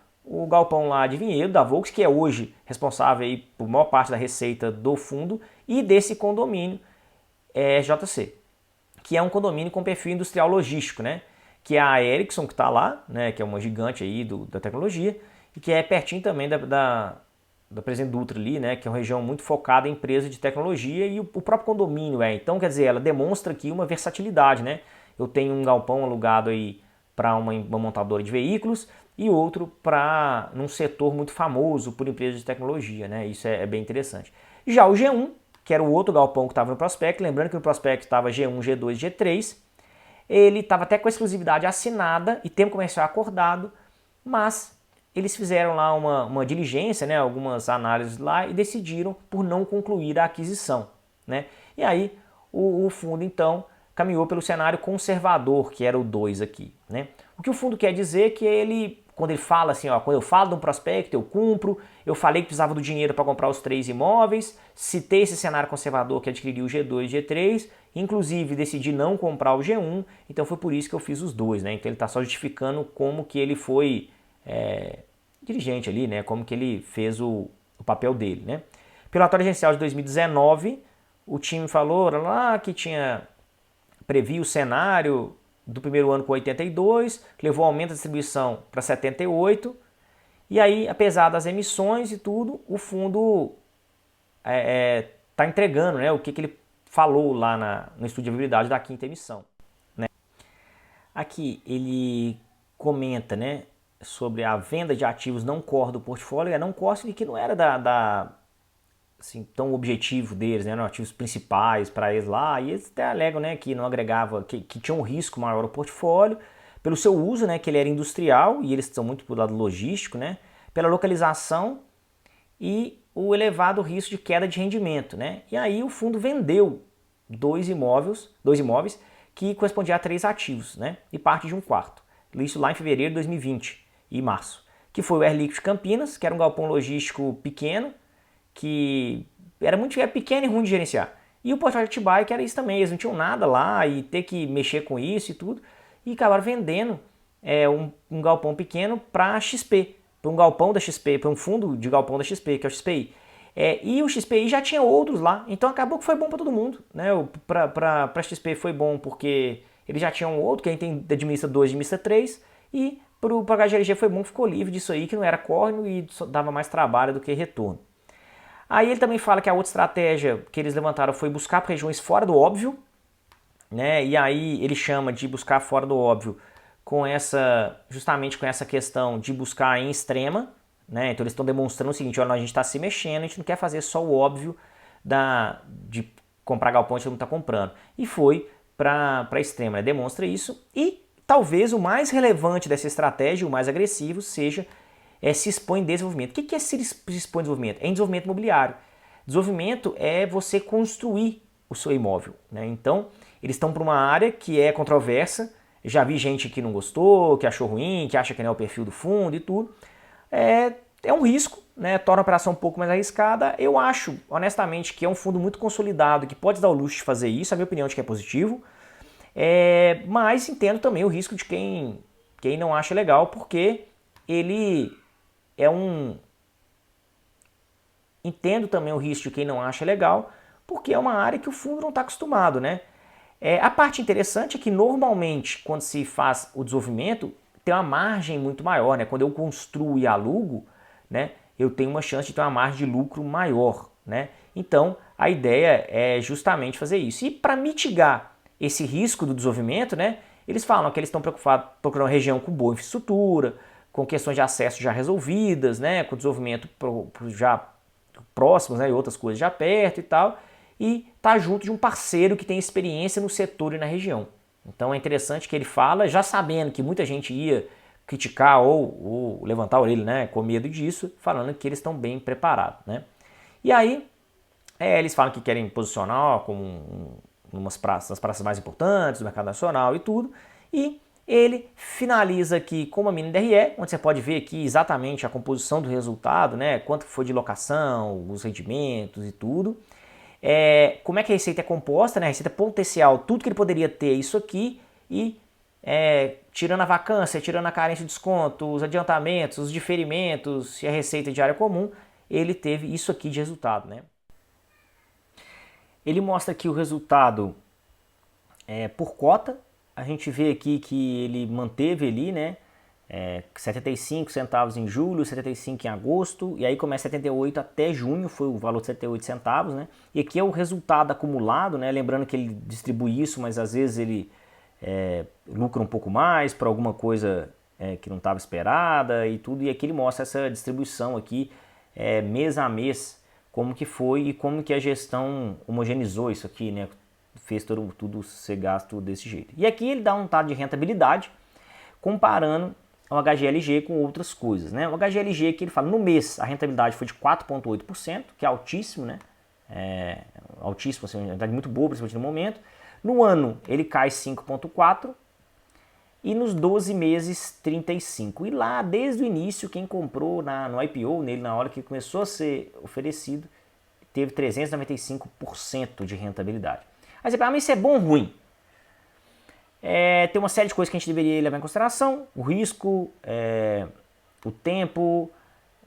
[SPEAKER 1] galpão lá de Vinhedo, da Volks, que é hoje responsável aí por maior parte da receita do fundo e desse condomínio JC, que é um condomínio com perfil industrial logístico, né? Que é a Ericsson que está lá, né? Que é uma gigante aí da tecnologia, e que é pertinho também da Presidente Dutra ali, né? Que é uma região muito focada em empresas de tecnologia e o próprio condomínio Então, quer dizer, ela demonstra aqui uma versatilidade, né? Eu tenho um galpão alugado aí para uma montadora de veículos e outro para num setor muito famoso por empresas de tecnologia, né? Isso é bem interessante. Já o G1, que era o outro galpão que estava no prospecto, lembrando que no prospecto estava G1, G2, G3, ele estava até com a exclusividade assinada e tempo comercial acordado, mas eles fizeram lá uma diligência, né, algumas análises lá e decidiram por não concluir a aquisição. Né? E aí o fundo então caminhou pelo cenário conservador, que era o 2 aqui. Né? O que o fundo quer dizer é que ele, quando ele fala assim, ó, quando eu falo de um prospecto, eu cumpro, eu falei que precisava do dinheiro para comprar os 3 imóveis, citei esse cenário conservador que adquiriria o G2 e G3, inclusive decidi não comprar o G1, então foi por isso que eu fiz os 2. Né? Então ele está só justificando como que ele foi dirigente ali, né? Como que ele fez o papel dele. Né? Pelo relatório gerencial de 2019, o time falou lá que previa o cenário do primeiro ano com 82, levou ao aumento da distribuição para 78, e aí, apesar das emissões e tudo, o fundo está entregando, né, o que ele falou lá no estudo de viabilidade da quinta emissão. Né? Aqui ele comenta, né, sobre a venda de ativos não core do portfólio, não core que não era assim, tão objetivo deles, né, eram ativos principais para eles lá, e eles até alegam, né, que não agregava, que tinha um risco maior ao portfólio, pelo seu uso, né, que ele era industrial, e eles estão muito pro lado logístico, né, pela localização e o elevado risco de queda de rendimento, né, e aí o fundo vendeu dois imóveis que correspondiam a 3 ativos, né, e parte de um quarto, isso lá em fevereiro de 2020 e março, que foi o Air Liquide Campinas, que era um galpão logístico pequeno, que era pequeno e ruim de gerenciar. E o portfólio de Atibaia, que era isso também, eles não tinham nada lá e ter que mexer com isso e tudo, e acabaram vendendo um galpão pequeno para a XP, para um galpão da XP, para um fundo de galpão da XP, que é o XPI. E o XPI já tinha outros lá, então acabou que foi bom para todo mundo. Né? Para a XP foi bom porque eles já tinham outro, que a gente administra 2, administra 3, e para o HGLG foi bom que ficou livre disso aí, que não era córrego e dava mais trabalho do que retorno. Aí ele também fala que a outra estratégia que eles levantaram foi buscar regiões fora do óbvio, né? E aí ele chama de buscar fora do óbvio justamente com essa questão de buscar em extrema, né? Então eles estão demonstrando o seguinte: olha, a gente está se mexendo, a gente não quer fazer só o óbvio de comprar galpão, a gente não está comprando. E foi para extrema, né? Demonstra isso. E talvez o mais relevante dessa estratégia, o mais agressivo, seja se expõe em desenvolvimento. O que é se expõe em desenvolvimento? É em desenvolvimento imobiliário. Desenvolvimento é você construir o seu imóvel. Né? Então, eles estão para uma área que é controversa. Já vi gente que não gostou, que achou ruim, que acha que não é o perfil do fundo e tudo. É um risco, né? Torna a operação um pouco mais arriscada. Eu acho, honestamente, que é um fundo muito consolidado, que pode dar o luxo de fazer isso. A minha opinião é que é positivo. Mas entendo também o risco de quem não acha legal, porque ele Entendo também o risco de quem não acha legal, porque é uma área que o fundo não está acostumado, né? A parte interessante é que normalmente quando se faz o desenvolvimento tem uma margem muito maior, né? Quando eu construo e alugo, né, eu tenho uma chance de ter uma margem de lucro maior, né? Então a ideia é justamente fazer isso. E para mitigar esse risco do desenvolvimento, né, eles falam que eles estão preocupados procurando uma região com boa infraestrutura, com questões de acesso já resolvidas, né, com desenvolvimento já próximos, né, e outras coisas já perto e tal, e tá junto de um parceiro que tem experiência no setor e na região. Então é interessante que ele fala, já sabendo que muita gente ia criticar ou levantar a orelha, né, com medo disso, falando que eles estão bem preparados. Né. E aí, eles falam que querem posicionar como nas praças mais importantes do mercado nacional e tudo, e ele finaliza aqui com uma mini DRE, onde você pode ver aqui exatamente a composição do resultado, né? Quanto foi de locação, os rendimentos e tudo. Como é que a receita é composta, né? A receita potencial, tudo que ele poderia ter, isso aqui, e tirando a vacância, tirando a carência de desconto, os adiantamentos, os diferimentos e a receita de área comum, ele teve isso aqui de resultado, né? Ele mostra aqui o resultado por cota. A gente vê aqui que ele manteve ali, né, 75 centavos em julho, 75 em agosto, e aí começa 78 até junho, foi o valor de 78 centavos, né? E aqui é o resultado acumulado, né? Lembrando que ele distribui isso, mas às vezes ele lucra um pouco mais para alguma coisa que não estava esperada e tudo, e aqui ele mostra essa distribuição aqui mês a mês, como que foi e como que a gestão homogeneizou isso aqui, né? Fez tudo ser gasto desse jeito. E aqui ele dá um dado de rentabilidade comparando o HGLG com outras coisas, né? O HGLG que ele fala, no mês a rentabilidade foi de 4,8%, que é altíssimo, né? Altíssimo, assim, uma rentabilidade muito boa, principalmente no momento. No ano ele cai 5,4% e nos 12 meses 35%. E lá, desde o início, quem comprou no IPO, nele na hora que começou a ser oferecido, teve 395% de rentabilidade. Aí você fala, mas isso é bom ou ruim? Tem uma série de coisas que a gente deveria levar em consideração, o risco, o tempo,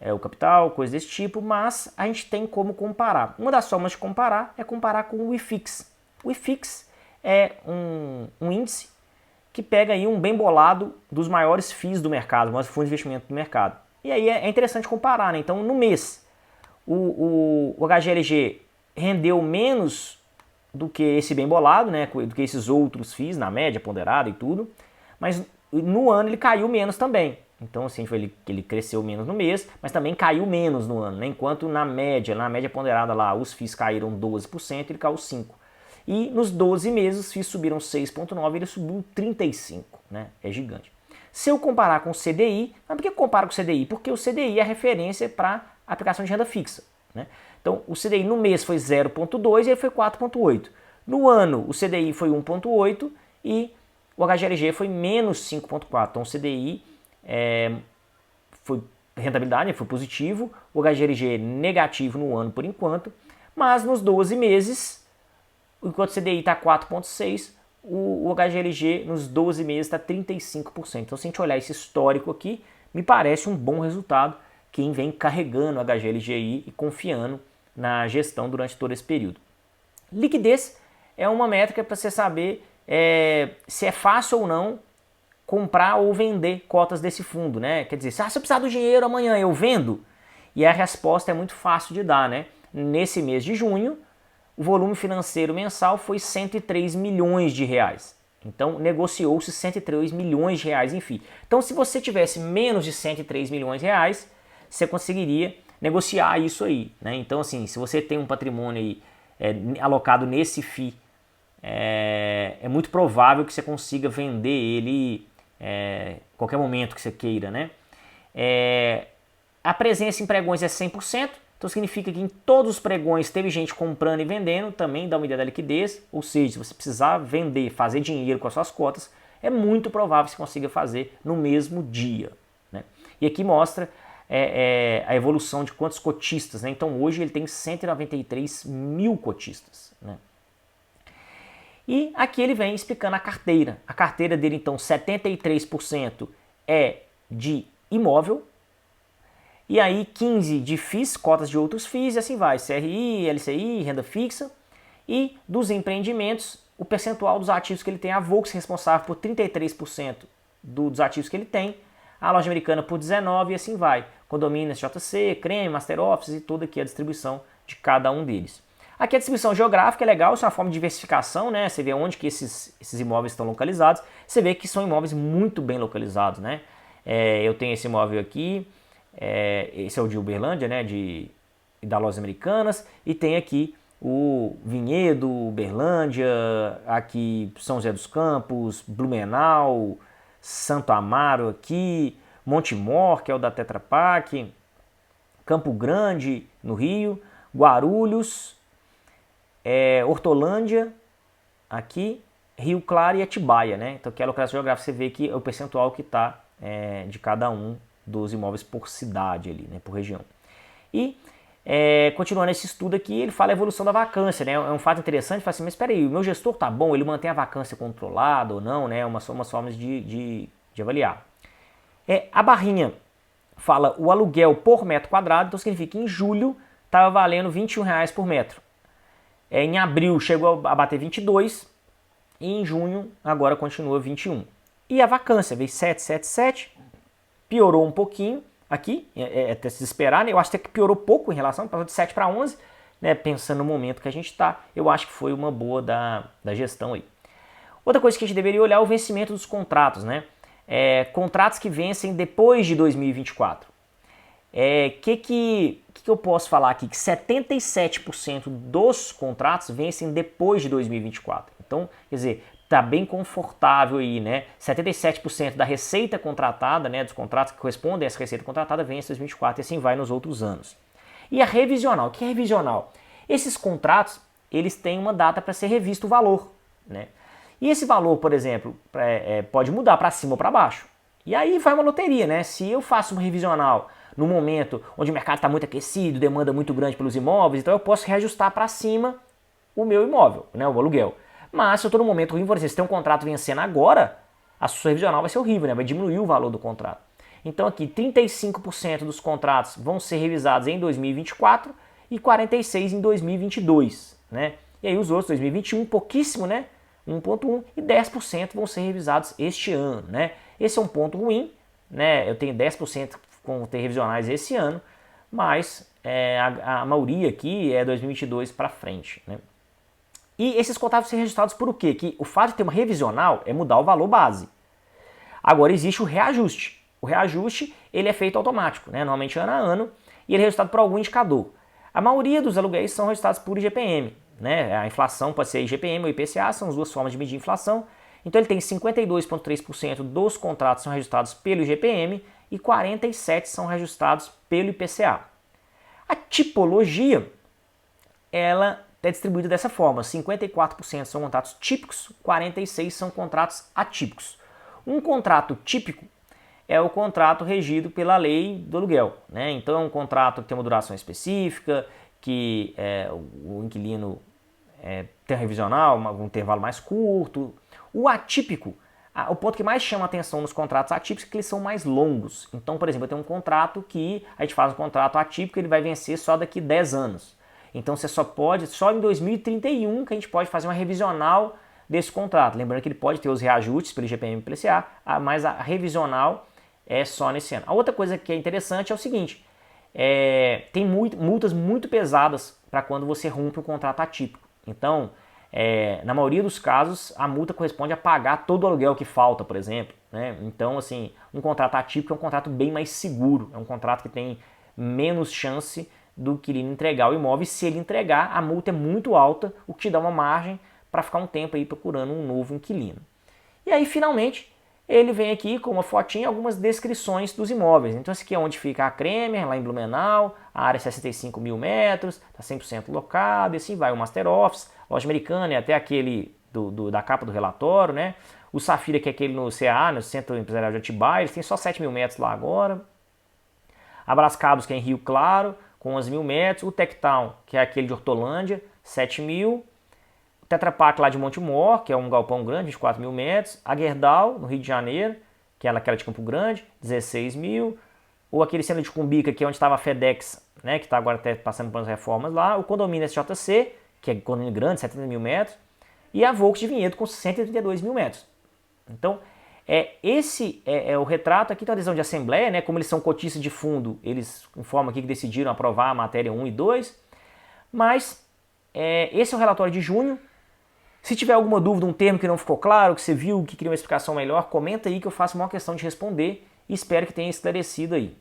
[SPEAKER 1] o capital, coisas desse tipo, mas a gente tem como comparar. Uma das formas de comparar é comparar com o IFIX. O IFIX é um índice que pega aí um bem bolado dos maiores FIIs do mercado, os maiores fundos de investimento do mercado. E aí é interessante comparar, né? Então, no mês, o HGLG rendeu menos do que esse bem bolado, né, do que esses outros FIIs, na média, ponderada e tudo, mas no ano ele caiu menos também. Então, assim, ele cresceu menos no mês, mas também caiu menos no ano, né? Enquanto na média ponderada lá, os FIIs caíram 12%, ele caiu 5%. E nos 12 meses, os FIIs subiram 6,9%, ele subiu 35%, né? É gigante. Se eu comparar com o CDI, mas por que eu comparo com o CDI? Porque o CDI é a referência para aplicação de renda fixa, né? Então, o CDI no mês foi 0,2 e ele foi 4,8. No ano, o CDI foi 1,8 e o HGLG foi menos 5,4. Então, o CDI foi rentabilidade, foi positivo, o HGLG negativo no ano por enquanto, mas nos 12 meses, enquanto o CDI está 4,6, o HGLG nos 12 meses está 35%. Então, se a gente olhar esse histórico aqui, me parece um bom resultado quem vem carregando o HGLGI e confiando na gestão durante todo esse período. Liquidez é uma métrica para você saber se é fácil ou não comprar ou vender cotas desse fundo, né? Quer dizer, se eu precisar do dinheiro amanhã, eu vendo? E a resposta é muito fácil de dar, né? Nesse mês de junho, o volume financeiro mensal foi 103 milhões de reais. Então, negociou-se 103 milhões de reais em FII. Então, se você tivesse menos de 103 milhões de reais, você conseguiria negociar isso aí, né? Então, assim, se você tem um patrimônio aí, alocado nesse FII, é muito provável que você consiga vender ele qualquer momento que você queira, né? A presença em pregões é 100%, então significa que em todos os pregões teve gente comprando e vendendo, também dá uma ideia da liquidez, ou seja, se você precisar vender, fazer dinheiro com as suas cotas, é muito provável que você consiga fazer no mesmo dia, né? E aqui mostra a evolução de quantos cotistas, né? Então hoje ele tem 193 mil cotistas, né? E aqui ele vem explicando a carteira. A carteira dele, então, 73% é de imóvel. E aí 15% de FIIs, cotas de outros FIIs, e assim vai. CRI, LCI, renda fixa. E dos empreendimentos, o percentual dos ativos que ele tem. A Volks responsável por 33% dos ativos que ele tem. A Loja Americana por 19% e assim vai. Condomínios, JC, Creme, Master Office e toda aqui a distribuição de cada um deles. Aqui a distribuição geográfica é legal, isso é uma forma de diversificação, né? Você vê onde que esses imóveis estão localizados. Você vê que são imóveis muito bem localizados, né? Eu tenho esse imóvel aqui, esse é o de Uberlândia, né? Da Lojas Americanas. E tem aqui o Vinhedo, Uberlândia, aqui São José dos Campos, Blumenau, Santo Amaro aqui, Montemor, que é o da Tetra Pak, Campo Grande, no Rio, Guarulhos, Hortolândia, aqui, Rio Claro e Atibaia, né? Então aqui é a localização geográfica, você vê que é o percentual que está de cada um dos imóveis por cidade ali, né? Por região. E continuando esse estudo aqui, ele fala a evolução da vacância, né? É um fato interessante, fala assim, mas espera aí, o meu gestor tá bom, ele mantém a vacância controlada ou não, né? Umas formas de avaliar. A barrinha fala o aluguel por metro quadrado, então significa que em julho estava valendo R$21 por metro. Em abril chegou a bater 22 e em junho agora continua 21. E a vacância veio 777, piorou um pouquinho aqui, até se esperar, né? Eu acho até que piorou pouco em relação, passou de 7 para 11, né? Pensando no momento que a gente está, eu acho que foi uma boa da gestão aí. Outra coisa que a gente deveria olhar é o vencimento dos contratos, né? Contratos que vencem depois de 2024. Que eu posso falar aqui? Que 77% dos contratos vencem depois de 2024. Então, quer dizer, tá bem confortável aí, né? 77% da receita contratada, né, dos contratos que correspondem a essa receita contratada vence em 2024 e assim vai nos outros anos. E a revisional, o que é revisional? Esses contratos, eles têm uma data para ser revisto o valor, né? E esse valor, por exemplo, pode mudar para cima ou para baixo. E aí vai uma loteria, né? Se eu faço uma revisional no momento onde o mercado está muito aquecido, demanda muito grande pelos imóveis, então eu posso reajustar para cima o meu imóvel, né, o aluguel. Mas se eu estou no momento ruim, por exemplo, se tem um contrato vencendo agora, a sua revisional vai ser horrível, né? Vai diminuir o valor do contrato. Então aqui 35% dos contratos vão ser revisados em 2024 e 46% em 2022, né? E aí os outros, 2021, pouquíssimo, né? 1,1% e 10% vão ser revisados este ano, né? Esse é um ponto ruim, né? Eu tenho 10% com ter revisionais esse ano, mas a maioria aqui é 2022 para frente, né? E esses contratos vão ser reajustados por o quê? Que o fato de ter uma revisional é mudar o valor base. Agora existe o reajuste. O reajuste ele é feito automático, né? Normalmente ano a ano, e ele é registrado por algum indicador. A maioria dos aluguéis são registrados por IGPM, né? A inflação pode ser IGPM ou IPCA, são as duas formas de medir inflação. Então ele tem 52,3% dos contratos são registrados pelo IGPM e 47% são registrados pelo IPCA. A tipologia, ela é distribuída dessa forma, 54% são contratos típicos, 46% são contratos atípicos. Um contrato típico é o contrato regido pela lei do aluguel, né? Então é um contrato que tem uma duração específica, que o inquilino tem um revisional, um intervalo mais curto. O atípico, o ponto que mais chama a atenção nos contratos atípicos é que eles são mais longos. Então, por exemplo, eu tenho um contrato que a gente faz um contrato atípico, ele vai vencer só daqui 10 anos. Então você só em 2031 que a gente pode fazer uma revisional desse contrato. Lembrando que ele pode ter os reajustes pelo IGPM e pelo IPCA, mas a revisional é só nesse ano. A outra coisa que é interessante é o seguinte, tem multas muito pesadas para quando você rompe um contrato atípico. Então, na maioria dos casos, a multa corresponde a pagar todo o aluguel que falta, por exemplo, né? Então, assim, um contrato atípico é um contrato bem mais seguro, é um contrato que tem menos chance do inquilino entregar o imóvel, e se ele entregar, a multa é muito alta, o que te dá uma margem para ficar um tempo aí procurando um novo inquilino. E aí, finalmente, ele vem aqui com uma fotinha, algumas descrições dos imóveis. Então esse aqui é onde fica a Kremer, lá em Blumenau, a área é 65 mil metros, está 100% locado, e assim vai. O Master Office, loja americana, e até aquele da capa do relatório, né? O Safira, que é aquele no CA, no Centro Empresarial de Atibaia, eles têm só 7 mil metros lá agora. A Brascabos, que é em Rio Claro, com 11 mil metros. O Tectown, que é aquele de Hortolândia, 7 mil. O Tetra Pak lá de Montemor, que é um galpão grande, 24 mil metros. A Gerdau, no Rio de Janeiro, que é aquela de Campo Grande, 16 mil. Ou aquele centro de Cumbica, que é onde estava a FedEx, né, que está agora até passando por umas reformas lá. O condomínio SJC, que é um condomínio grande, 70 mil metros. E a Volks de Vinhedo, com 132 mil metros. Então, esse é o retrato aqui da decisão de assembleia, né? Como eles são cotistas de fundo, eles informam aqui que decidiram aprovar a matéria 1 e 2. Mas esse é o relatório de junho. Se tiver alguma dúvida, um termo que não ficou claro, que você viu, que queria uma explicação melhor, comenta aí que eu faço a maior questão de responder e espero que tenha esclarecido aí.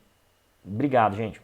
[SPEAKER 1] Obrigado, gente.